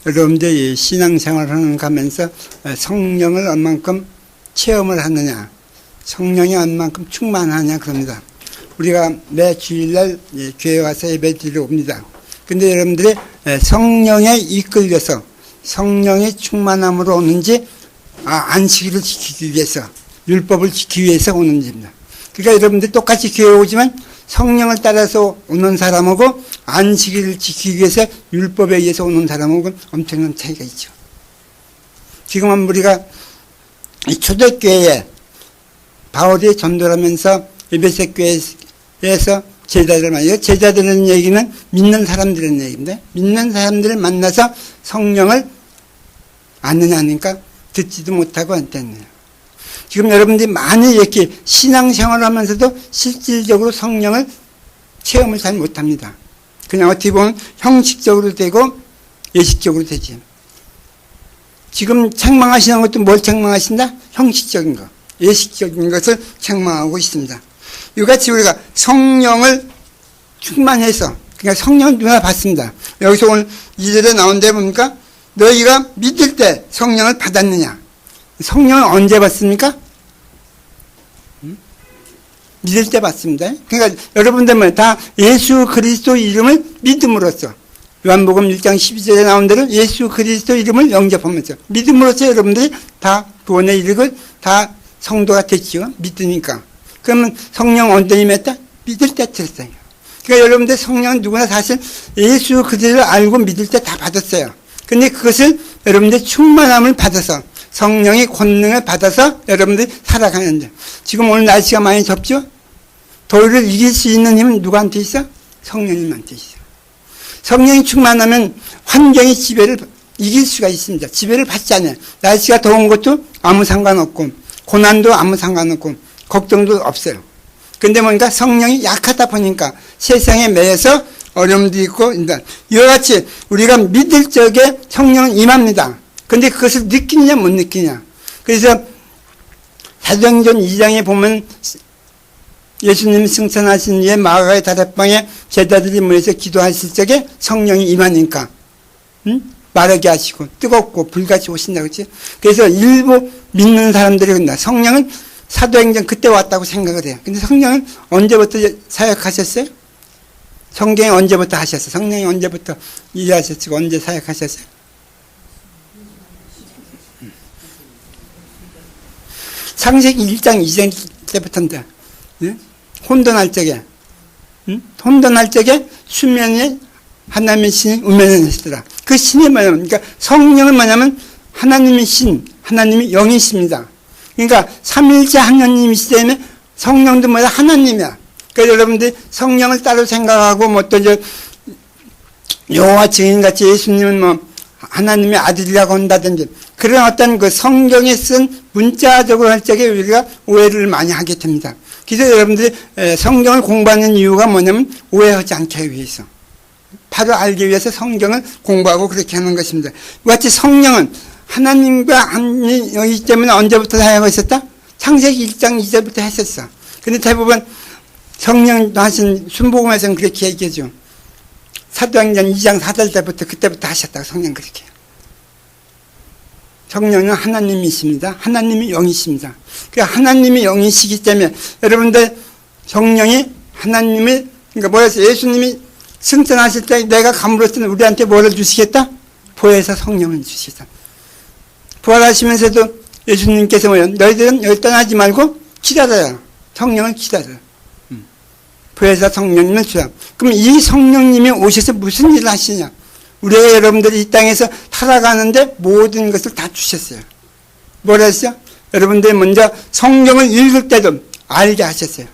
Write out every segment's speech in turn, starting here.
여러분들이 신앙생활을 가면서 성령을 얼만큼 체험을 하느냐, 성령이 얼만큼 충만하냐 그럽니다. 우리가 매 주일날 교회 와서 예배 드리러 옵니다. 근데 여러분들이 성령에 이끌려서 성령의 충만함으로 오는지 안식일을 지키기 위해서, 율법을 지키기 위해서 오는 집입니다. 그러니까 여러분들이 똑같이 교회 오지만 성령을 따라서 오는 사람하고 안식일을 지키기 위해서 율법에 의해서 오는 사람하고는 엄청난 차이가 있죠. 지금은 우리가 초대교회에 바울이 전도를 하면서 에베소 교회에서 제자들을 만나요. 제자들은 얘기는 믿는 사람들의 얘기입니다. 믿는 사람들을 만나서 성령을 아느냐 하니까 듣지도 못하고 안됐네요. 지금 여러분들이 많이 이렇게 신앙생활을 하면서도 실질적으로 성령을 체험을 잘 못합니다. 그냥 어떻게 보면 형식적으로 되고 예식적으로 되지. 지금 책망하시는 것도 뭘 책망하신다? 형식적인 거, 예식적인 것을 책망하고 있습니다. 이같이 우리가 성령을 충만해서, 그러니까 성령을 누가 받습니다. 여기서 오늘 2절에 나온 데 보니까 너희가 믿을 때 성령을 받았느냐? 성령을 언제 받습니까? 믿을 때 받습니다. 그러니까 여러분들은 다 예수 그리스도 이름을 믿음으로써, 요한복음 1장 12절에 나온 대로 예수 그리스도 이름을 영접하면서 믿음으로써 여러분들이 다 구원에 이르고 다 성도가 됐죠. 믿으니까. 그러면 성령 언제 임했다? 믿을 때 들었어요. 그러니까 여러분들 성령은 누구나 사실 예수 그리스도를 알고 믿을 때 다 받았어요. 근데 그것을 여러분들 충만함을 받아서, 성령의 권능을 받아서 여러분들이 살아가는데, 지금 오늘 날씨가 많이 덥죠? 더위를 이길 수 있는 힘은 누구한테 있어? 성령님한테 있어. 성령이 충만하면 환경의 지배를 이길 수가 있습니다. 지배를 받지 않아요. 날씨가 더운 것도 아무 상관없고, 고난도 아무 상관없고, 걱정도 없어요. 근데 뭔가 성령이 약하다 보니까 세상에 매여서 어려움도 있고, 이와 같이 우리가 믿을 적에 성령은 임합니다. 근데 그것을 느끼냐 못 느끼냐. 그래서 사도행전 2장에 보면 예수님이 승천하신 뒤에 마가의 다락방에 제자들이 모여서 기도하실 적에 성령이 임하니까 마르게 하시고 뜨겁고 불같이 오신다 그렇지. 그래서 일부 믿는 사람들이 그런다. 성령은 사도행전 그때 왔다고 생각을 해요. 근데 성령은 언제부터 사역하셨어요? 성경에 언제부터 하셨어요? 성령이 언제부터 일하셨고 언제 사역하셨어요? 창세기 1장 2장 때부터인데, 혼돈할 적에, 혼돈할 적에 수면에 하나님의 신이 우면하시더라. 그 신이 뭐냐면, 그러니까 성령은 뭐냐면 하나님의 신, 하나님의 영이십니다. 그러니까 삼일째 하나님이시기 때문에 성령도 뭐야? 하나님이야. 그러니까 여러분들이 성령을 따로 생각하고 뭐 또 이제 여호와 증인같이 예수님은 뭐 하나님의 아들이라고 한다든지 그런 어떤 그 성경에 쓴 문자적으로 할 적에 우리가 오해를 많이 하게 됩니다. 그래서 여러분들이 성경을 공부하는 이유가 뭐냐면 오해하지 않게 위해서, 바로 알기 위해서 성경을 공부하고 그렇게 하는 것입니다. 같이 성령은 하나님과 하나님이기 때문에 언제부터 사역하셨다? 창세기 1장 2절부터 했었어. 근데 대부분 성령 하신 순복음에서는 그렇게 얘기하죠. 사도행전 2장 4절 때부터 그때부터 하셨다고 성령 그렇게 해요. 성령은 하나님이십니다. 하나님이 영이십니다. 그러니까 하나님이 영이시기 때문에 여러분들 성령이 하나님이, 그러니까 뭐였어요? 예수님이 승천하실 때 내가 감으로써 우리한테 뭐를 주시겠다? 보혜사 성령을 주시겠다. 부활하시면서도 예수님께서 뭐예요? 너희들은 여기 떠나지 말고 기다려요. 성령을 기다려요. 보혜사 성령님을 주라. 그럼 이 성령님이 오셔서 무슨 일을 하시냐? 우리가 여러분들이 이 땅에서 살아가는데 모든 것을 다 주셨어요. 뭐라 했어요? 여러분들이 먼저 성경을 읽을 때도 알게 하셨어요.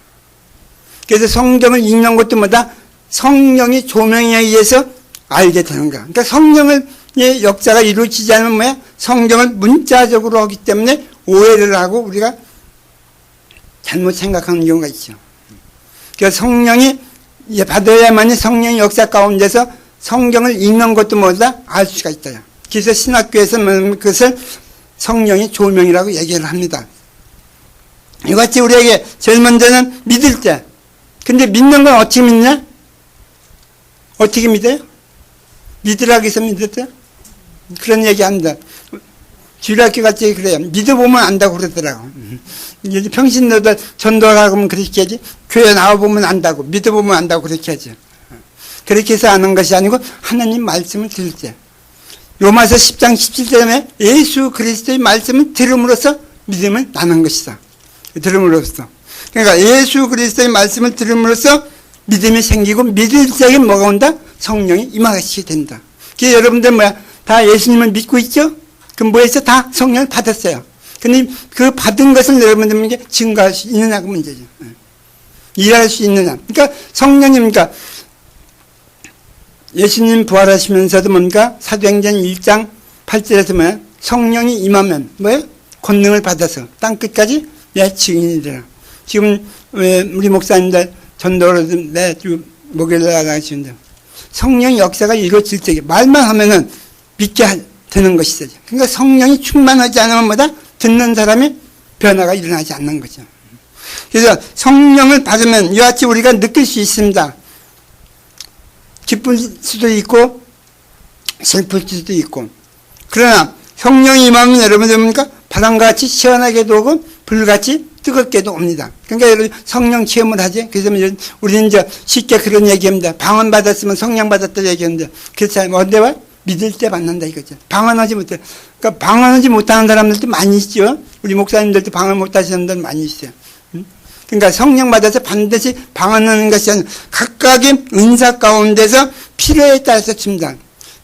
그래서 성경을 읽는 것도 뭐다? 성령의 조명에 의해서 알게 되는 거야. 그러니까 성령의 역사가 이루어지지 않으면 뭐야? 성경을 문자적으로 하기 때문에 오해를 하고 우리가 잘못 생각하는 경우가 있죠. 그래서 성령이 받아야만이 성령의 역사 가운데서 성경을 읽는 것도 뭐다? 알 수가 있다. 그래서 신학교에서는 그것을 성령의 조명이라고 얘기를 합니다. 이같이 우리에게 제일 먼저는 믿을 때. 근데 믿는 건 어떻게 믿냐? 어떻게 믿어요? 믿으라고 해서 믿었어요? 그런 얘기 합니다. 주일학교 갈 때 그래요. 믿어보면 안다고 그러더라고. 이제 평신도들 전도하라고 하면 그렇게 하지. 교회 나와보면 안다고. 믿어보면 안다고 그렇게 하지. 그렇게 해서 아는 것이 아니고 하나님 말씀을 들을 때. 로마서 10장 17절에 예수 그리스도의 말씀을 들음으로써 믿음을 나는 것이다. 들음으로써. 그러니까 예수 그리스도의 말씀을 들음으로써 믿음이 생기고 믿을 적에 뭐가 온다? 성령이 임하시게 된다. 그래서 여러분들 다 예수님을 믿고 있죠? 그럼 뭐해서 다 성령을 받았어요. 근데 그 받은 것을 여러분들에게 증거할 수 있느냐가 문제죠. 일할 수 있느냐. 그러니까 성령님과 예수님 부활하시면서도 뭔가 사도행전 1장 8절에서 성령이 임하면 권능을 받아서 땅끝까지 내 증인이 되라. 지금 왜 우리 목사님들 전도로 매주 목요일 날 하시는데 성령 역사가 이루어질 때 말만 하면은 믿게 되는 것이죠. 그러니까 성령이 충만하지 않으면 듣는 사람이 변화가 일어나지 않는 거죠. 그래서 성령을 받으면 이와 같이 우리가 느낄 수 있습니다. 기쁠 수도 있고 슬플 수도 있고. 그러나 성령이 임하면 여러분들 뭡니까? 바람같이 시원하게도 오고 불같이 뜨겁게도 옵니다. 그러니까 여러분 성령 체험을 하지. 그래서 우리는 이제 쉽게 그런 얘기합니다. 방언 받았으면 성령 받았다 얘기하는데 그렇지 않으면 언제 와? 믿을 때 받는다 이거죠. 방언하지 못해. 그러니까 방언하지 못하는 사람들도 많이 있죠. 우리 목사님들도 방언 못하시는 분들 많이 있어요. 그러니까 성령 받아서 반드시 방언하는 것이 아니라 각각의 은사 가운데서 필요에 따라서 줍니다.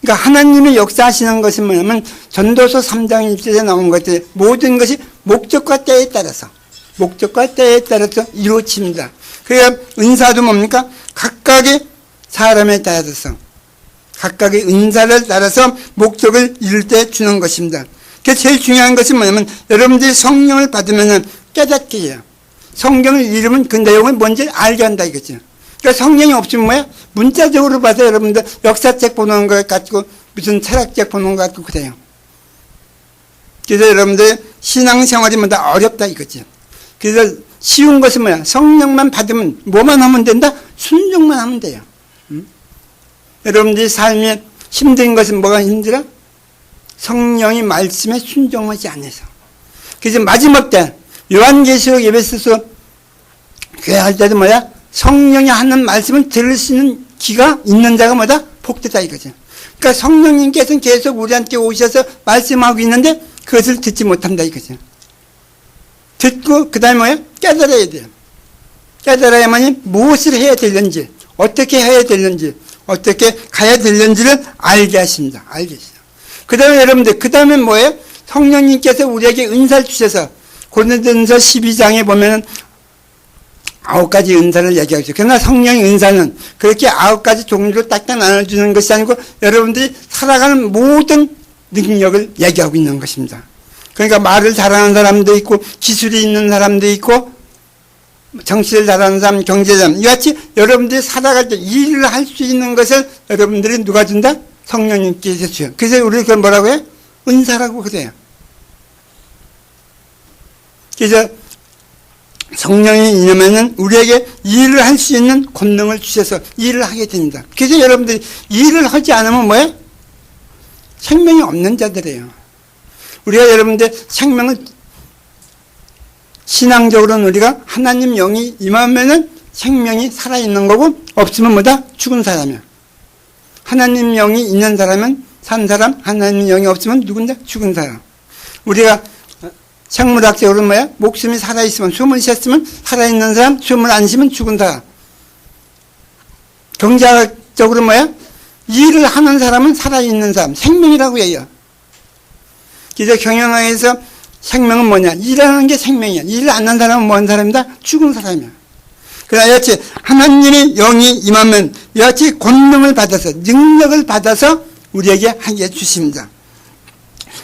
그러니까 하나님이 역사하시는 것은 뭐냐면 전도서 3장 1절에 나온 것들 모든 것이 목적과 때에 따라서 이루어집니다. 그래야 은사도 뭡니까? 각각의 사람에 따라서 각각의 은사를 따라서 목적을 이룰 때 주는 것입니다. 그래서 제일 중요한 것은 뭐냐면 여러분들이 성령을 받으면 깨닫게 해요. 성경을 읽으면 그 내용을 뭔지 알게 한다 이거죠. 그러니까 성령이 없으면 뭐야? 문자적으로 봐서 여러분들 역사책 보는 것 같고 무슨 철학책 보는 것 같고 그래요. 그래서 여러분들 신앙생활이 뭐다 어렵다 이거죠. 그래서 쉬운 것은 뭐야? 성령만 받으면 뭐만 하면 된다? 순종만 하면 돼요. 여러분들이 삶에 힘든 것은 뭐가 힘들어? 성령이 말씀에 순종하지 않아서. 그래서 마지막 때 요한계시록 예배소서 교회 할 때도 뭐야? 성령이 하는 말씀을 들을 수 있는 귀가 있는 자가 뭐다? 복되다 이거죠. 그러니까 성령님께서는 계속 우리한테 오셔서 말씀하고 있는데 그것을 듣지 못한다 이거죠. 듣고 그 다음에 뭐야? 깨달아야 돼요. 깨달아야만이 무엇을 해야 되는지 어떻게 해야 되는지 어떻게 가야 되는지를 알게 하십니다. 알겠어요. 그 다음에 여러분들 그 다음에 뭐예요? 성령님께서 우리에게 은사를 주셔서 고린도전서 12장에 보면 9가지 은사를 얘기하죠. 그러나 성령의 은사는 그렇게 9가지 종류로 딱딱 나눠주는 것이 아니고 여러분들이 살아가는 모든 능력을 얘기하고 있는 것입니다. 그러니까 말을 잘하는 사람도 있고 기술이 있는 사람도 있고 정치를 잘하는 사람, 경제자람 이같이 여러분들이 살아갈 때 일을 할 수 있는 것을 여러분들이 누가 준다? 성령님께서 주요. 그래서 우리 그걸 뭐라고 해요? 은사라고 그래요. 그래서 성령이 임하면은 우리에게 일을 할 수 있는 권능을 주셔서 일을 하게 됩니다. 그래서 여러분들이 일을 하지 않으면 뭐예요? 생명이 없는 자들이에요. 우리가 여러분들 생명을 신앙적으로는 우리가 하나님 영이 임하면은 생명이 살아있는 거고 없으면 뭐다? 죽은 사람이야. 하나님 영이 있는 사람은 산 사람, 하나님 영이 없으면 누군데? 죽은 사람. 우리가 생물학적으로 뭐야? 목숨이 살아있으면, 숨을 쉬었으면 살아있는 사람, 숨을 안 쉬면 죽은 사람. 경제학적으로 뭐야? 일을 하는 사람은 살아있는 사람, 생명이라고 해요. 그래서 경영학에서 생명은 뭐냐? 일하는 게 생명이야. 일을 안 하는 사람은 뭐한 사람이다? 죽은 사람이야. 그러나 이같이 하나님의 영이 임하면 이같이 권능을 받아서, 능력을 받아서 우리에게 하게 주십니다.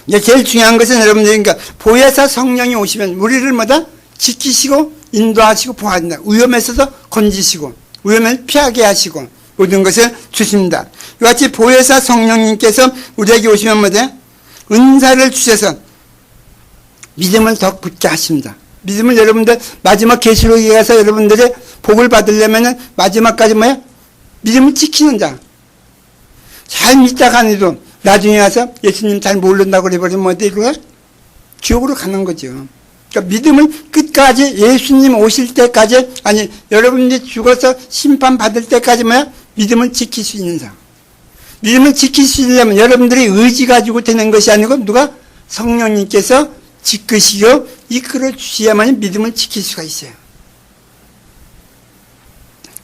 이제 제일 중요한 것은 여러분들, 그러니까 보혜사 성령이 오시면 우리를 뭐다? 지키시고 인도하시고 보호한다. 위험에서도 건지시고 위험을 피하게 하시고 모든 것을 주십니다. 이같이 보혜사 성령님께서 우리에게 오시면 뭐다? 은사를 주셔서 믿음을 더 붙게 하십니다. 믿음을 여러분들 마지막 계시록에 가서 여러분들의 복을 받으려면은 마지막까지 뭐야? 믿음을 지키는 자. 잘 믿다가 아니도 나중에 와서 예수님 잘 모른다고 그래버리면 어디로 가? 지옥으로 가는 거죠. 그러니까 믿음을 끝까지 예수님 오실 때까지, 아니 여러분들이 죽어서 심판받을 때까지 믿음을 지킬 수 있는 사람. 믿음을 지킬 수 있려면 여러분들이 의지 가지고 되는 것이 아니고 누가? 성령님께서 지키시고 이끌어 주셔야만 믿음을 지킬 수가 있어요.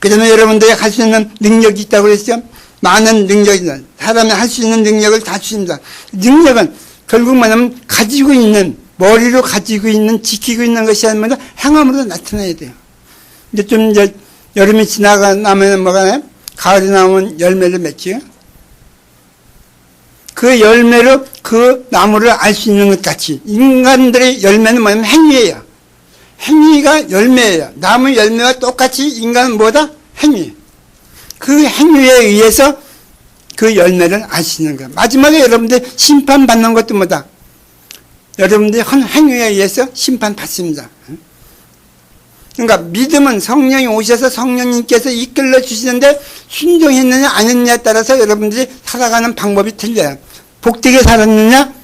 그 다음에 여러분들이 할 수 있는 능력이 있다고 그랬죠? 많은 능력이 있다. 사람이 할 수 있는 능력을 다 주십니다. 능력은 결국 뭐냐면 가지고 있는, 머리로 가지고 있는, 지키고 있는 것이 아니라 행함으로 나타나야 돼요. 이제 좀 이제 여름이 지나가면 뭐가 나요? 가을이 나오면 열매를 맺지요. 그 열매로 그 나무를 알 수 있는 것 같이 인간들의 열매는 뭐냐면 행위예요. 행위가 열매예요. 나무 열매와 똑같이 인간은 뭐다? 행위. 그 행위에 의해서 그 열매를 알 수 있는 거예요. 마지막에 여러분들 심판받는 것도 뭐다? 여러분들이 한 행위에 의해서 심판받습니다. 그러니까 믿음은 성령이 오셔서 성령님께서 이끌어 주시는데 순종했느냐 안 했느냐에 따라서 여러분들이 살아가는 방법이 틀려요. 복되게 살았느냐,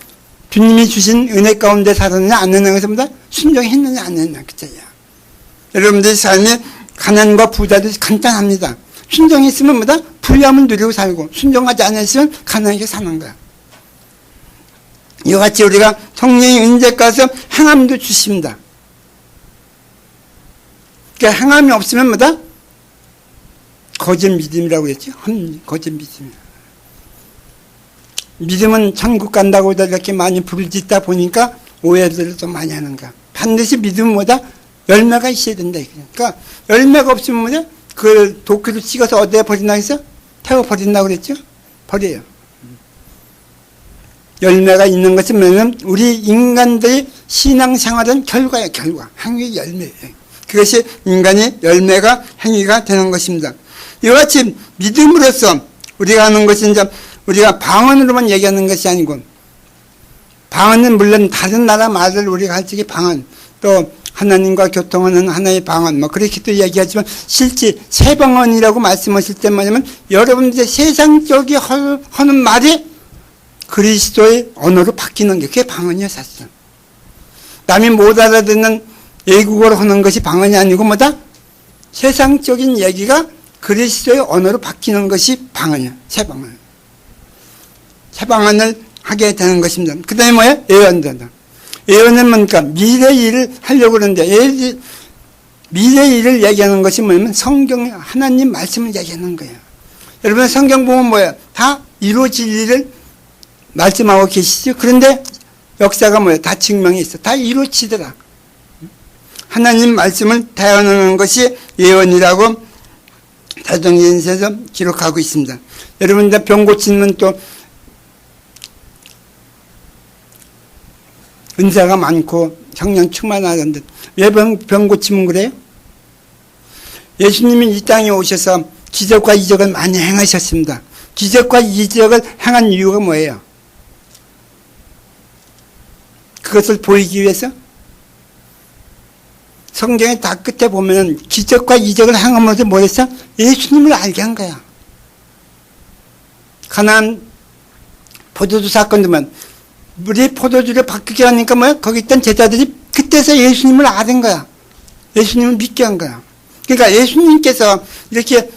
주님이 주신 은혜 가운데 살았느냐 안 했느냐, 것보다 순종했느냐 안 했느냐 그 차이야. 여러분들의 삶이 가난과 부자도 간단합니다. 순종했으면 뭐다? 부유함을 누리고 살고, 순종하지 않았으면 가난하게 사는 거야. 이와 같이 우리가 성령의 은혜 가서 행함도 주십니다. 그러니까 행함이 없으면 뭐다? 거짓 믿음이라고 했죠. 거짓 믿음. 믿음은 천국 간다고 이렇게 많이 부르짖다 보니까 오해들을 좀 많이 하는 거야. 반드시 믿음은 뭐다? 열매가 있어야 된다. 그러니까 열매가 없으면 뭐냐? 그걸 도끼로 찍어서 어디에 버린다고 했어? 태워버린다고 그랬죠? 버려요. 열매가 있는 것은 뭐냐면 우리 인간들의 신앙생활은 결과예요. 결과. 행위의 열매예요. 그것이 인간의 열매가 행위가 되는 것입니다. 이와 같이 믿음으로써 우리가 하는 것은 이제 우리가 방언으로만 얘기하는 것이 아니고, 방언은 물론 다른 나라 말을 우리가 할 적에 방언, 또 하나님과 교통하는 하나의 방언, 그렇게도 얘기하지만 실제 새 방언이라고 말씀하실 때 뭐냐면 여러분들의 세상적이 하는 말이 그리스도의 언어로 바뀌는 게 그게 방언이에요. 사실 남이 못 알아듣는 외국어로 하는 것이 방언이 아니고 뭐다? 세상적인 얘기가 그리스도의 언어로 바뀌는 것이 방언이에요. 새 방언. 새 방언을 하게 되는 것입니다. 그 다음에 뭐예요? 예언된다. 예언은 뭡니까? 미래 일을 하려고 그러는데, 미래 일을 얘기하는 것이 뭐냐면 성경, 하나님 말씀을 얘기하는 거예요. 여러분 성경 보면 뭐예요? 다 이루어질 일을 말씀하고 계시죠? 그런데 역사가 뭐예요? 다 증명이 있어. 다 이루어지더라. 하나님 말씀을 대언하는 것이 예언이라고 사도행전에서 기록하고 있습니다. 여러분들 병 고치면 또 은사가 많고 성령 충만하던데 왜 병 고치면 그래요? 예수님이 이 땅에 오셔서 기적과 이적을 많이 행하셨습니다. 기적과 이적을 행한 이유가 뭐예요? 그것을 보이기 위해서? 성경의 다 끝에 보면 기적과 이적을 행함으로써 뭐 했어? 예수님을 알게 한 거야. 가나안 포도주 사건 되면 물이 포도주를 바뀌게 하니까 뭐야? 거기 있던 제자들이 그때서 예수님을 아는 거야. 예수님을 믿게 한 거야. 그러니까 예수님께서 이렇게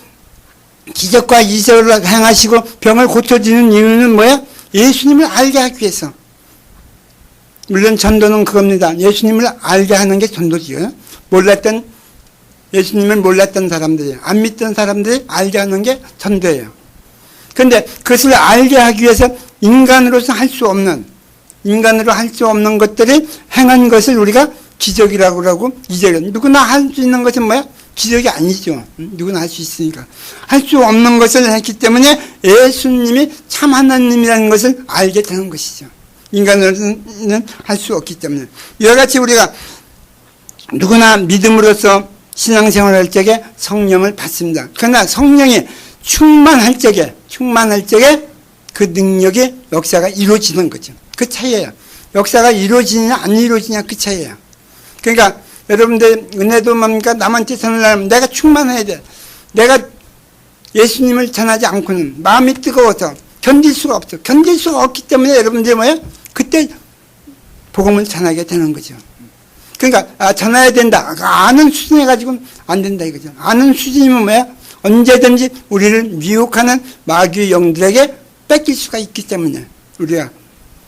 기적과 이적을 행하시고 병을 고쳐주는 이유는 뭐야? 예수님을 알게 하기 위해서. 물론 전도는 그겁니다. 예수님을 알게 하는 게 전도지요. 예수님을 몰랐던 사람들이, 안 믿던 사람들이 알게 하는 게 전도예요. 그런데 그것을 알게 하기 위해서 인간으로서 할 수 없는, 인간으로 할 수 없는 것들이 행한 것을 우리가 기적이라고 그러고, 이적은 누구나 할 수 있는 것은 뭐야? 기적이 아니죠. 누구나 할 수 있으니까. 할 수 없는 것을 했기 때문에 예수님이 참 하나님이라는 것을 알게 되는 것이죠. 인간으로는 할 수 없기 때문에. 이와 같이 우리가 누구나 믿음으로써 신앙생활을 할 적에 성령을 받습니다. 그러나 성령이 충만할 적에 그 능력의 역사가 이루어지는 거죠. 그 차이예요. 역사가 이루어지냐 안 이루어지냐 그 차이예요. 그러니까 여러분들 은혜도 뭡니까? 남한테 전하려면 내가 충만해야 돼. 내가 예수님을 전하지 않고는 마음이 뜨거워서 견딜 수가 없어. 견딜 수가 없기 때문에 여러분들이 뭐야? 그때 복음을 전하게 되는 거죠. 그러니까 전해야 된다. 아는 수준에 가지고는 안 된다 이거죠. 아는 수준이면 뭐야? 언제든지 우리를 미혹하는 마귀의 영들에게 뺏길 수가 있기 때문에 우리가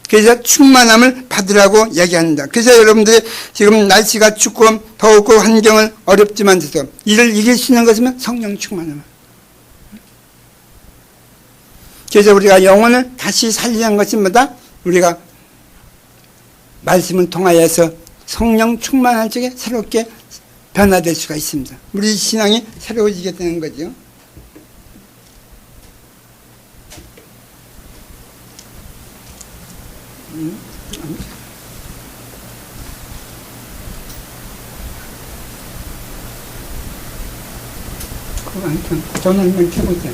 그래서 충만함을 받으라고 얘기한다. 그래서 여러분들이 지금 날씨가 춥고 더웠고 환경은 어렵지만 이를 이길 수 있는 것이면 성령 충만함. 그래서 우리가 영혼을 다시 살리는 것이 뭐다? 우리가 말씀을 통하여서 성령 충만한 쪽에 새롭게 변화될 수가 있습니다. 우리 신앙이 새로워지게 되는 거죠. 그거 한번 전화 한번 켜보세요.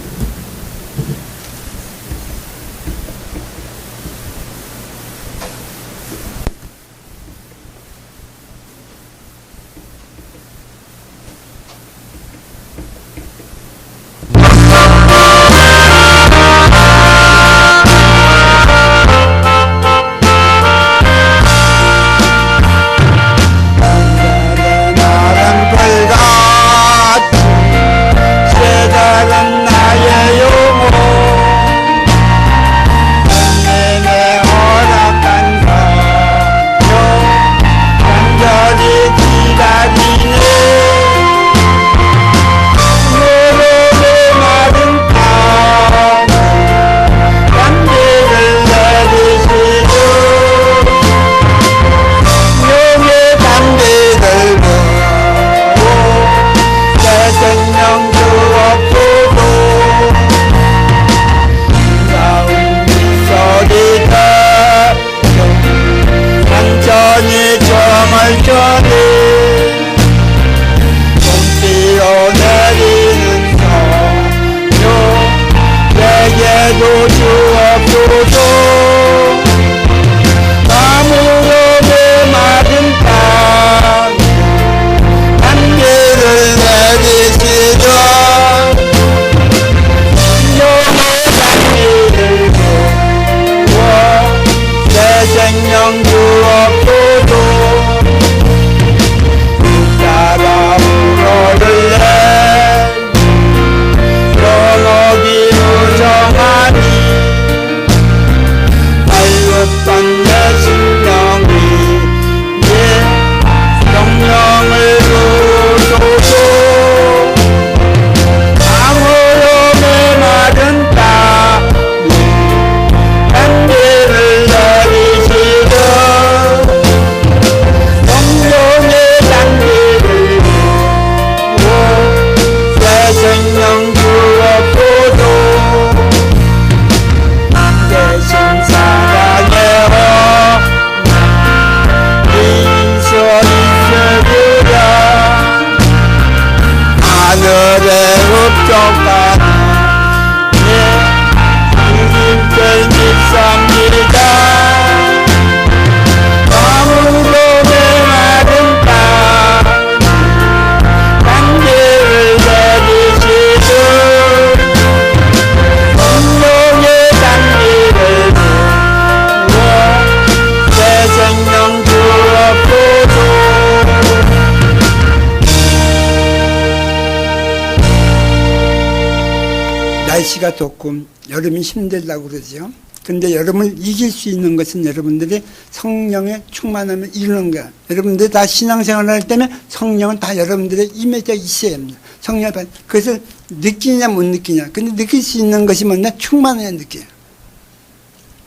날씨가 덥고 여름이 힘들다고 그러죠. 근데 여름을 이길 수 있는 것은 여러분들이 성령의 충만함을 이루는 거야. 여러분들이 다 신앙생활을 할 때면 성령은 다 여러분들의 임해져 있어야 합니다. 성령을 그것을 느끼냐 못 느끼냐. 근데 느낄 수 있는 것이 뭐냐? 충만해야 느껴요.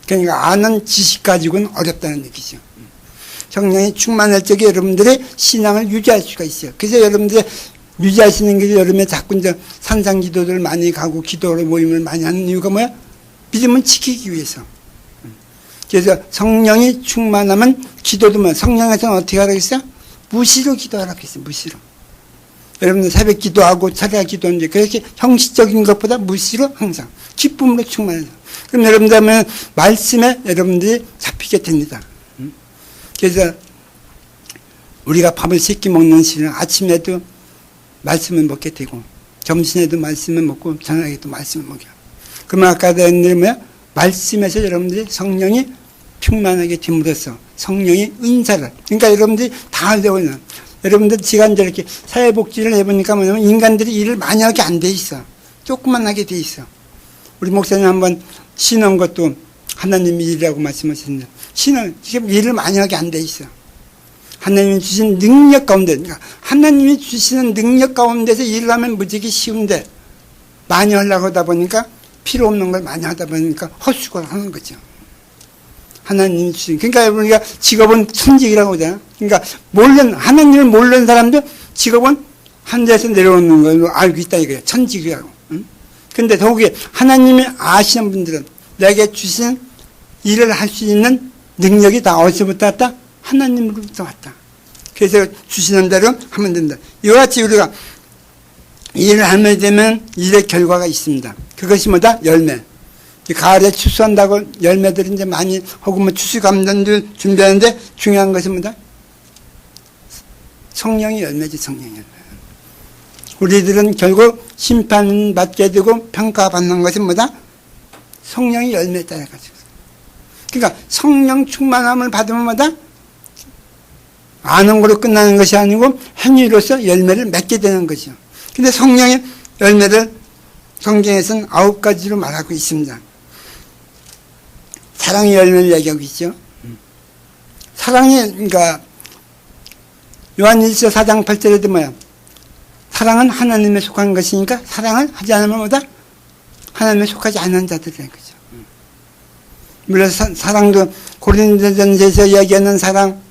그러니까 아는 지식 가지고는 어렵다는 얘기죠. 성령이 충만할 적에 여러분들의 신앙을 유지할 수가 있어요. 그래서 여러분들의 유지하시는 게 여름에 자꾸 이제 산상 기도들 많이 가고 기도로 모임을 많이 하는 이유가 뭐야? 믿음을 지키기 위해서. 그래서 성령이 충만하면 기도도 뭐 성령에서는 어떻게 하라고 했어요? 무시로 기도하라고 했어요. 무시로. 여러분들 새벽 기도하고 차례 기도하는데 그렇게 형식적인 것보다 무시로 항상 기쁨으로 충만해서. 그럼 여러분들 하면 말씀에 여러분들이 잡히게 됩니다. 그래서 우리가 밥을 세끼 먹는 시는 아침에도 말씀을 먹게 되고 점심에도 말씀을 먹고 저녁에도 말씀을 먹여. 그러면 아까 내가 뭐야? 말씀에서 여러분들이 성령이 충만하게 됨으로써 성령의 은사를, 그러니까 여러분들이 다 알려오는, 여러분들 지금 이제 이렇게 사회복지를 해보니까 뭐냐면 인간들이 일을 많이 하게 안 돼 있어. 조금만 하게 돼 있어. 우리 목사님 한번 신은 것도 하나님의 일이라고 말씀하셨는데, 신은 지금 일을 많이 하게 안 돼 있어. 하나님이 주신 능력 가운데, 그러니까 하나님이 주시는 능력 가운데서 일을 하면 무지개 쉬운데, 많이 하려고 하다 보니까 필요 없는 걸 많이 하다 보니까 헛수고를 하는 거죠. 하나님이 주신, 그러니까 우리가 직업은 천직이라고 하잖아. 그러니까 하나님을 모르는 사람도 직업은 하늘에서 내려오는 걸로 알고 있다 이거야. 천직이라고. 응? 근데 더욱이 하나님이 아시는 분들은 내게 주신 일을 할 수 있는 능력이 다 어디서부터 왔다? 하나님으로부터 왔다. 그래서 주시는 대로 하면 된다. 이와 같이 우리가 일을 하게 되면 일의 결과가 있습니다. 그것이 뭐다? 열매. 가을에 추수한다고 열매들이 이제 많이 하고 뭐 추수감전도 준비하는데 중요한 것은 뭐다? 성령의 열매지, 성령의 열매. 우리들은 결국 심판받게 되고 평가받는 것은 뭐다? 성령의 열매에 따라가지고. 그러니까 성령 충만함을 받으면 뭐다? 아는 걸로 끝나는 것이 아니고 행위로서 열매를 맺게 되는 것이죠. 근데 성령의 열매를 성경에서는 9가지로 말하고 있습니다. 사랑의 열매를 얘기하고 있죠. 사랑이, 그러니까 요한일서 4장 8절에도 뭐야? 사랑은 하나님에 속한 것이니까 사랑을 하지 않으면 뭐다? 하나님에 속하지 않은 자들이라는 거죠. 물론 사랑도 고린도전서에서 얘기하는 사랑,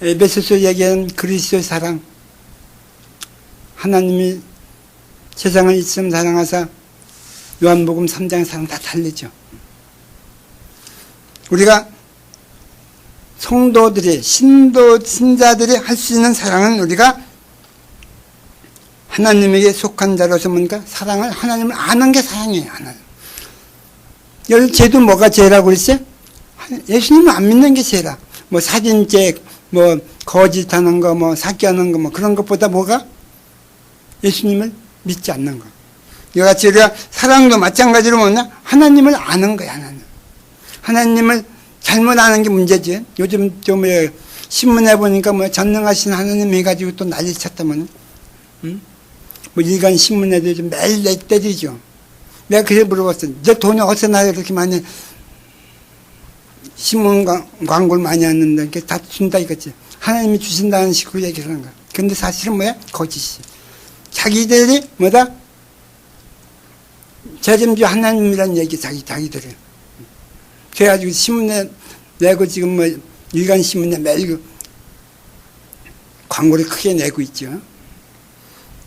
에베소서 얘기하는 그리스도의 사랑, 하나님이 세상을 이처럼 사랑하사 요한복음 3장의 사랑 다 달리죠. 우리가 성도들이, 신자들이 할 수 있는 사랑은 우리가 하나님에게 속한 자로서 뭔가 사랑을, 하나님을 아는 게 사랑이에요. 하나님. 여기 죄도 뭐가 죄라고 그랬어요? 예수님을 안 믿는 게 죄라. 뭐 사진죄, 뭐 거짓하는 거, 뭐 사기하는 거, 뭐 그런 것보다 뭐가? 예수님을 믿지 않는 거. 이같이 우리가 사랑도 마찬가지로 뭐냐? 하나님을 아는 거야, 하나님. 하나님을 잘못 아는 게 문제지. 요즘 좀 신문에 보니까 뭐 전능하신 하나님 해가지고 또 난리 쳤다면, 응? 뭐 일간 신문에도 좀 매일 때리죠. 내가 그래 물어봤어. 너 돈이 어디서 나요? 그렇게 많이 신문 광고를 많이 하는데 그게 다 준다 이거지. 하나님이 주신다는 식으로 얘기를 하는 거야. 근데 사실은 뭐야? 거짓이. 자기들이 뭐다? 재림주 하나님이라는 얘기 자기들이. 그래가지고 신문에 내고 지금 뭐 일간 신문에 매일 광고를 크게 내고 있죠.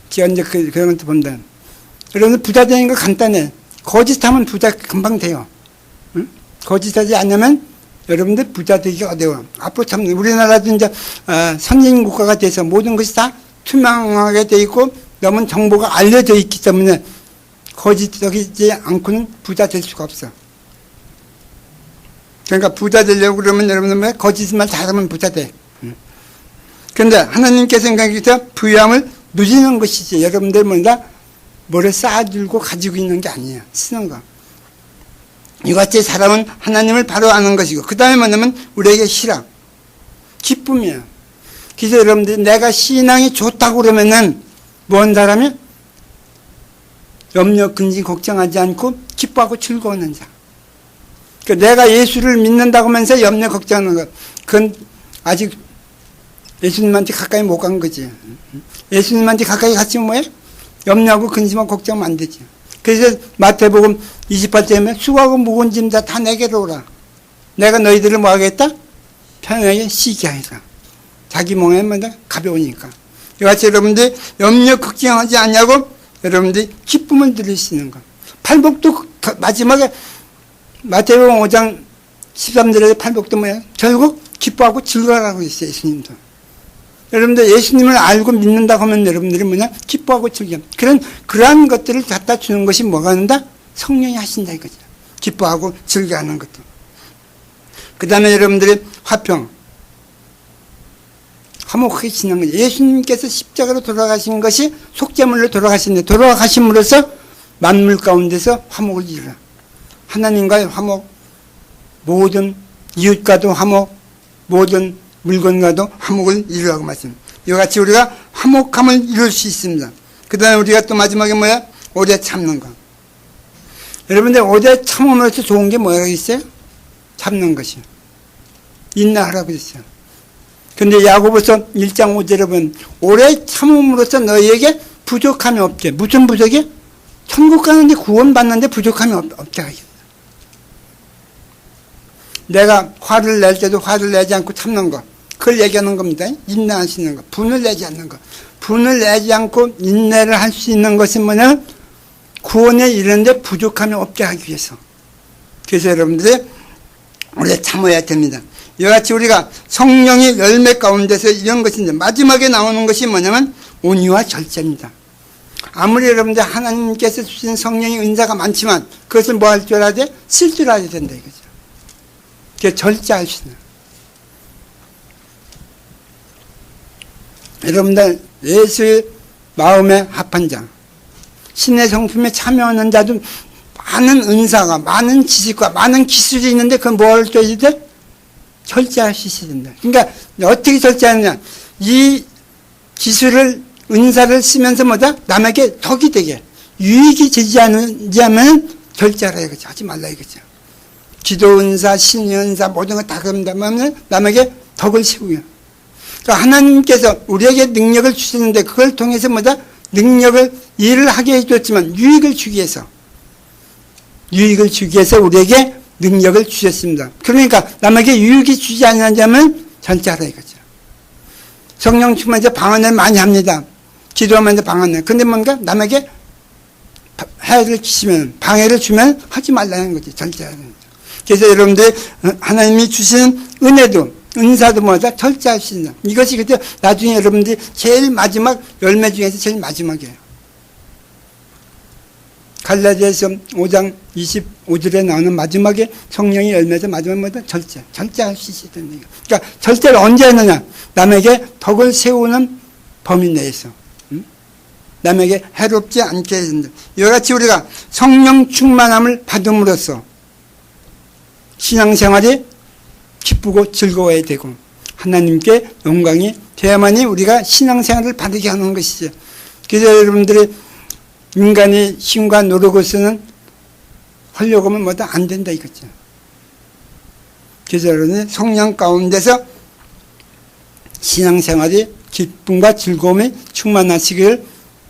제가 이제 그런 것도 본다. 여러분들 부자 되는 거 간단해. 거짓하면 부자 금방 돼요. 응? 거짓하지 않으면 여러분들 부자 되기가 어려워. 앞으로 참 우리나라도 이제 선진 국가가 돼서 모든 것이 다 투명하게 돼 있고 너무 정보가 알려져 있기 때문에 거짓되지 않고는 부자 될 수가 없어. 그러니까 부자 되려고 그러면 여러분들 거짓말 잘하면 부자 돼. 그런데 하나님께서 생각해서 부유함을 누리는 것이지. 여러분들 뭔가 뭐를 쌓아들고 가지고 있는 게 아니에요. 쓰는 거. 이같이 사람은 하나님을 바로 아는 것이고, 그 다음에 뭐냐면 우리에게 희락, 기쁨이에요. 그래서 여러분들이 내가 신앙이 좋다고 그러면은 뭔 사람이? 염려, 근심, 걱정하지 않고 기뻐하고 즐거워하는 자. 그러니까 내가 예수를 믿는다고 하면서 염려, 걱정하는 것. 그건 아직 예수님한테 가까이 못 간 거지. 예수님한테 가까이 갔으면 뭐예요? 염려하고 근심하고 걱정하면 안 되지. 그래서 마태복음 28절에 수고하고 무거운 짐 다 내게로 오라. 내가 너희들을 뭐 하겠다? 편하게 쉬게 하리라. 자기 몸에 뭐다? 가벼우니까. 이같이 여러분들 염려 걱정하지 않냐고 여러분들이 기쁨을 누릴 수 있는 것. 팔복도 마지막에 마태복음 5장 13절에 팔복도 뭐야? 결국 기뻐하고 즐거워하라고 했어요. 예수님도. 여러분들 예수님을 알고 믿는다고 하면 여러분들이 뭐냐? 기뻐하고 즐겨. 그러한 것들을 갖다 주는 것이 뭐가 한다? 성령이 하신다 이거죠. 기뻐하고 즐겨하는 것도. 그 다음에 여러분들이 화평. 화목하게 지내는 거죠. 예수님께서 십자가로 돌아가신 것이 속죄물로 돌아가신데 돌아가심으로써 만물 가운데서 화목을 이루라. 하나님과의 화목, 모든 이웃과도 화목, 모든 물건과도 화목을 이루라고 말씀합니다. 이와 같이 우리가 화목함을 이룰 수 있습니다. 그 다음에 우리가 또 마지막에 뭐야? 오래 참는 것. 여러분들 오래 참음으로써 좋은 게 뭐라고 있어요? 참는 것이요. 인내하라고 했어요. 근데 야고보서 1장 5절에 보면 오래 참음으로써 너희에게 부족함이 없게. 무슨 부족이? 천국 가는데 구원 받는데 부족함이 없게 하겠다. 내가 화를 낼 때도 화를 내지 않고 참는 것. 그걸 얘기하는 겁니다. 인내할 수 있는 것. 분을 내지 않는 것. 분을 내지 않고 인내를 할 수 있는 것은 뭐냐? 구원에 이르는데 부족함이 없게 하기 위해서. 그래서 여러분들이 오래 참아야 됩니다. 이와 같이 우리가 성령의 열매 가운데서 이런 것이 이제 마지막에 나오는 것이 뭐냐면 온유와 절제입니다. 아무리 여러분들 하나님께서 주신 성령의 은사가 많지만 그것을 뭐 할 줄 알아야 돼? 쓸 줄 알아야 된다 이거죠. 그게 절제할 수 있는. 여러분들 예수의 마음에 합한 자, 신의 성품에 참여하는 자도 많은 은사가, 많은 지식과 많은 기술이 있는데 그건 뭘 줘야 돼? 절제할 수 있어야 된다. 그러니까 어떻게 절제하느냐? 이 기술을, 은사를 쓰면서 뭐다? 남에게 덕이 되게, 유익이 되지 않으면 절제하라 이거죠. 하지 말라 이거죠. 기도 은사, 신의 은사 모든 거 다 그런다면 남에게 덕을 세우요. 그러니까 하나님께서 우리에게 능력을 주시는데 그걸 통해서 뭐다? 능력을 일을 하게 해줬지만 유익을 주기 위해서 우리에게 능력을 주셨습니다. 그러니까 남에게 유익이 주지 않냐면 절제하라 이거죠. 성령 충만해서 방언을 많이 합니다. 기도하면서 방언을. 근데 뭔가 남에게 해를 주시면, 방해를 주면 하지 말라는 거지. 절제하는 거죠. 그래서 여러분들 하나님이 주시는 은혜도, 은사도 뭐다? 절제할 수 있는. 이것이 그때 나중에 여러분들이 제일 마지막 열매 중에서 제일 마지막이에요. 갈라디아서 5장 25절에 나오는 마지막에 성령의 열매에서 마지막 뭐다? 절제할 수 있어야 된다. 그러니까 절제를 언제 하느냐? 남에게 덕을 세우는 범위 내에서. 남에게 해롭지 않게 해야 된다. 이와 같이 우리가 성령 충만함을 받음으로써 신앙생활이 기쁘고 즐거워야 되고 하나님께 영광이 돼야만이 우리가 신앙생활을 바르게 하는 것이죠. 그래서 여러분들이 인간의 힘과 노력으로서는 하려고 하면 뭐다 안 된다 이거죠. 그래서 여러분이 성령 가운데서 신앙생활이 기쁨과 즐거움이 충만하시길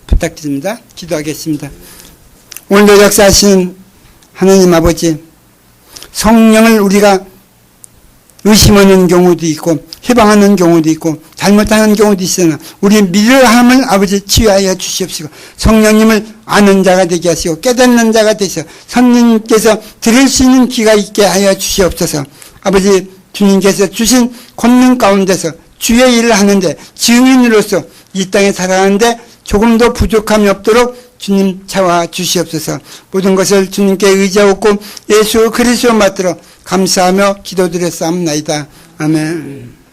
부탁드립니다. 기도하겠습니다. 오늘도 역사하시는 하나님 아버지, 성령을 우리가 의심하는 경우도 있고 해방하는 경우도 있고 잘못하는 경우도 있으나 우리 미련함을 아버지 치유하여 주시옵시고 성령님을 아는 자가 되게 하시고 깨닫는 자가 되셔 성령님께서 들을 수 있는 귀가 있게 하여 주시옵소서. 아버지 주님께서 주신 권능 가운데서 주의 일을 하는데 증인으로서 이 땅에 살아가는데 조금도 부족함이 없도록 주님 채워 주시옵소서. 모든 것을 주님께 의지하고 예수 그리스도 받들어 감사하며 기도드렸사옵나이다. 아멘.